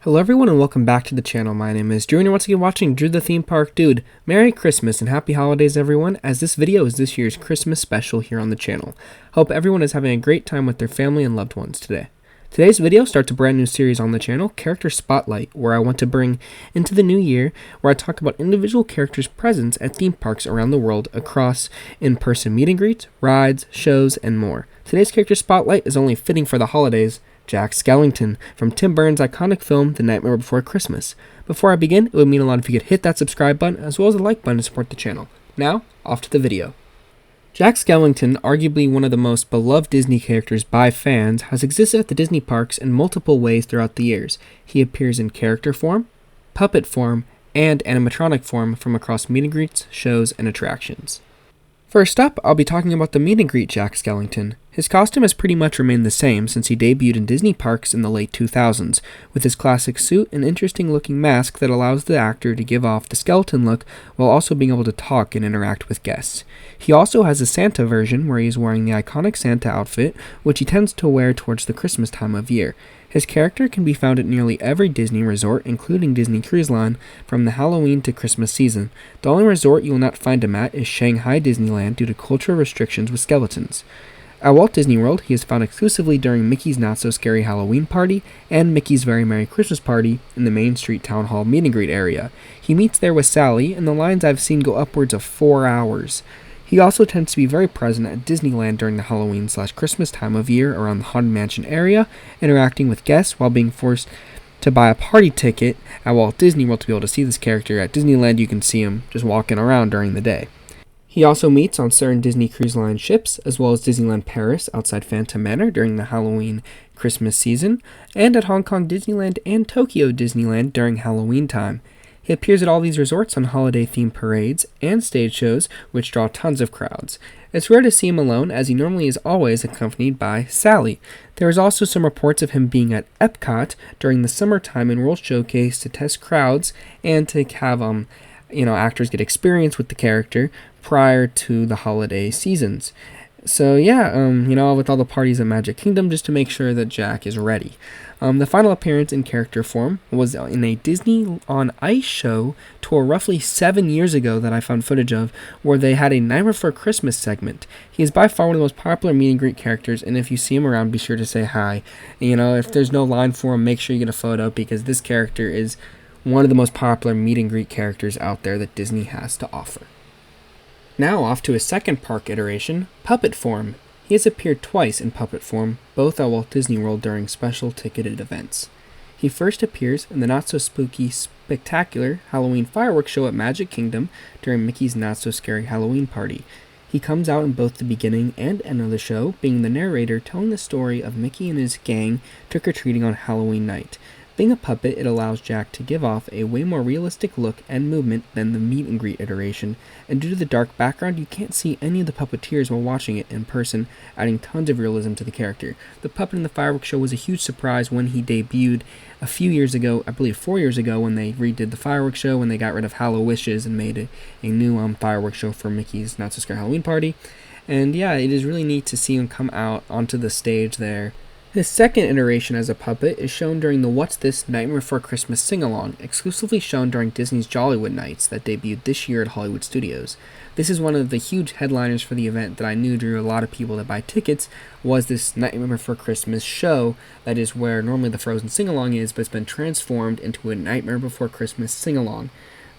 Hello everyone and welcome back to the channel. My name is Drew and you're once again watching Drew the Theme Park Dude. Merry Christmas and Happy Holidays everyone, as this video is this year's Christmas special here on the channel. Hope everyone is having a great time with their family and loved ones today. Today's video starts a brand new series on the channel, Character Spotlight, where I want to bring into the new year, where I talk about individual characters' presence at theme parks around the world across in-person meet and greets, rides, shows, and more. Today's Character Spotlight is only fitting for the holidays, Jack Skellington, from Tim Burton's iconic film, The Nightmare Before Christmas. Before I begin, it would mean a lot if you could hit that subscribe button as well as the like button to support the channel. Now, off to the video. Jack Skellington, arguably one of the most beloved Disney characters by fans, has existed at the Disney parks in multiple ways throughout the years. He appears in character form, puppet form, and animatronic form from across meet and greets, shows, and attractions. First up, I'll be talking about the meet and greet Jack Skellington. His costume has pretty much remained the same since he debuted in Disney parks in the late 2000s, with his classic suit and interesting looking mask that allows the actor to give off the skeleton look while also being able to talk and interact with guests. He also has a Santa version where he is wearing the iconic Santa outfit, which he tends to wear towards the Christmas time of year. His character can be found at nearly every Disney resort, including Disney Cruise Line, from the Halloween to Christmas season. The only resort you will not find him at is Shanghai Disneyland due to cultural restrictions with skeletons. At Walt Disney World, he is found exclusively during Mickey's Not So Scary Halloween Party and Mickey's Very Merry Christmas Party in the Main Street Town Hall meet and greet area. He meets there with Sally, and the lines I've seen go upwards of 4 hours. He also tends to be very present at Disneyland during the Halloween/Christmas time of year around the Haunted Mansion area, interacting with guests while being forced to buy a party ticket at Walt Disney World to be able to see this character. At Disneyland, you can see him just walking around during the day. He also meets on certain Disney Cruise Line ships, as well as Disneyland Paris outside Phantom Manor during the Halloween Christmas season, and at Hong Kong Disneyland and Tokyo Disneyland during Halloween time. He appears at all these resorts on holiday-themed parades and stage shows, which draw tons of crowds. It's rare to see him alone, as he normally is always accompanied by Sally. There is also some reports of him being at Epcot during the summertime in World Showcase to test crowds and to have actors get experience with the character prior to the holiday seasons. So yeah, with all the parties at Magic Kingdom, just to make sure that Jack is ready. The final appearance in character form was in a Disney on Ice show tour roughly 7 years ago that I found footage of, where they had a Nightmare Before Christmas segment. He is by far one of the most popular meet and greet characters, and if you see him around, be sure to say hi. If there's no line for him, make sure you get a photo, because this character is one of the most popular meet and greet characters out there that Disney has to offer. Now off to his second park iteration, puppet form. He has appeared twice in puppet form, both at Walt Disney World during special ticketed events. He first appears in the not-so-spooky, spectacular Halloween fireworks show at Magic Kingdom during Mickey's Not So Scary Halloween Party. He comes out in both the beginning and end of the show, being the narrator telling the story of Mickey and his gang trick-or-treating on Halloween night. Being a puppet, it allows Jack to give off a way more realistic look and movement than the meet and greet iteration, and due to the dark background, you can't see any of the puppeteers while watching it in person, adding tons of realism to the character. The puppet in the fireworks show was a huge surprise when he debuted a few years ago, I believe 4 years ago, when they redid the fireworks show, when they got rid of Hallow-Wishes and made a new fireworks show for Mickey's Not So Scary Halloween Party. And yeah, it is really neat to see him come out onto the stage there. His second iteration as a puppet is shown during the What's This Nightmare Before Christmas sing-along, exclusively shown during Disney's Jollywood Nights that debuted this year at Hollywood Studios. This is one of the huge headliners for the event that I knew drew a lot of people to buy tickets, was this Nightmare Before Christmas show that is where normally the Frozen sing-along is, but it's been transformed into a Nightmare Before Christmas sing-along.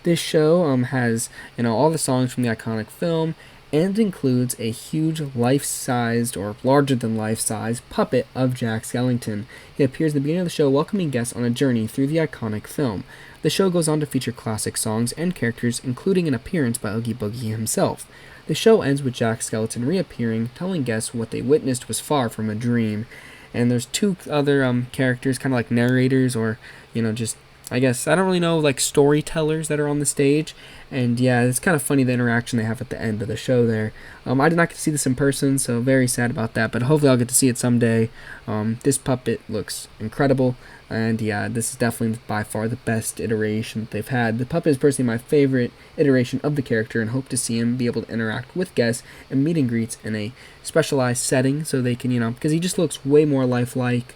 This show has all the songs from the iconic film, and includes a huge life-sized or larger-than-life-size puppet of Jack Skellington. He appears at the beginning of the show welcoming guests on a journey through the iconic film. The show goes on to feature classic songs and characters, including an appearance by Oogie Boogie himself. The show ends with Jack Skellington reappearing, telling guests what they witnessed was far from a dream. And there's two other characters, kind of like narrators or, I guess, I don't really know, like storytellers that are on the stage. And yeah, it's kind of funny the interaction they have at the end of the show there. I did not get to see this in person, so very sad about that, but hopefully I'll get to see it someday. This puppet looks incredible, and yeah, this is definitely by far the best iteration that they've had. The puppet is personally my favorite iteration of the character, and hope to see him be able to interact with guests and meet and greets in a specialized setting, so they can, because he just looks way more lifelike.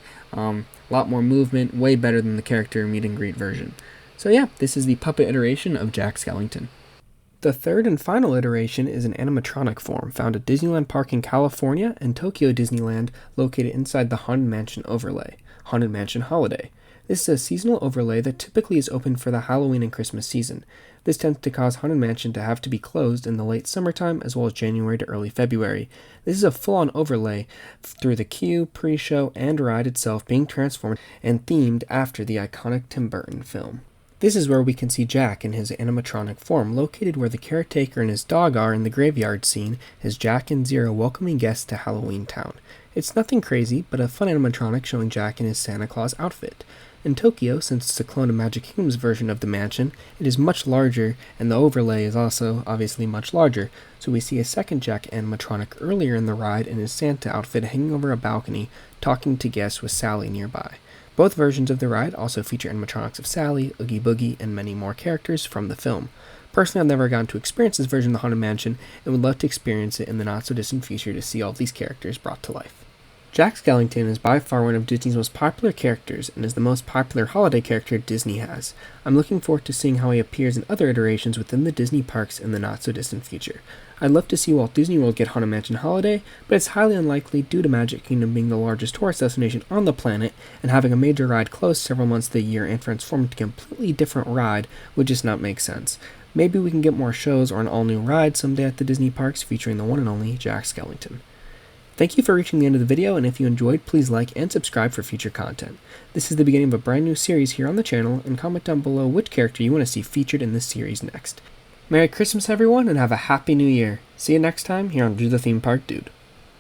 A lot more movement, way better than the character meet and greet version. So yeah, this is the puppet iteration of Jack Skellington. The third and final iteration is an animatronic form found at Disneyland Park in California and Tokyo Disneyland, located inside the Haunted Mansion overlay, Haunted Mansion Holiday. This is a seasonal overlay that typically is open for the Halloween and Christmas season. This tends to cause Haunted Mansion to have to be closed in the late summertime as well as January to early February. This is a full-on overlay through the queue, pre-show, and ride itself being transformed and themed after the iconic Tim Burton film. This is where we can see Jack in his animatronic form, located where the caretaker and his dog are in the graveyard scene, as Jack and Zero welcoming guests to Halloween Town. It's nothing crazy, but a fun animatronic showing Jack in his Santa Claus outfit. In Tokyo, since it's a clone of Magic Kingdom's version of the mansion, it is much larger, and the overlay is also obviously much larger, so we see a second Jack animatronic earlier in the ride in his Santa outfit hanging over a balcony, talking to guests with Sally nearby. Both versions of the ride also feature animatronics of Sally, Oogie Boogie, and many more characters from the film. Personally, I've never gotten to experience this version of the Haunted Mansion, and would love to experience it in the not-so-distant future to see all of these characters brought to life. Jack Skellington is by far one of Disney's most popular characters, and is the most popular holiday character Disney has. I'm looking forward to seeing how he appears in other iterations within the Disney parks in the not-so-distant future. I'd love to see Walt Disney World get Haunted Mansion Holiday, but it's highly unlikely due to Magic Kingdom being the largest tourist destination on the planet, and having a major ride closed several months of the year and transformed to a completely different ride would just not make sense. Maybe we can get more shows or an all-new ride someday at the Disney parks featuring the one and only Jack Skellington. Thank you for reaching the end of the video, and if you enjoyed, please like and subscribe for future content. This is the beginning of a brand new series here on the channel, and comment down below which character you want to see featured in this series next. Merry Christmas everyone, and have a Happy New Year. See you next time here on Do the Theme Park Dude.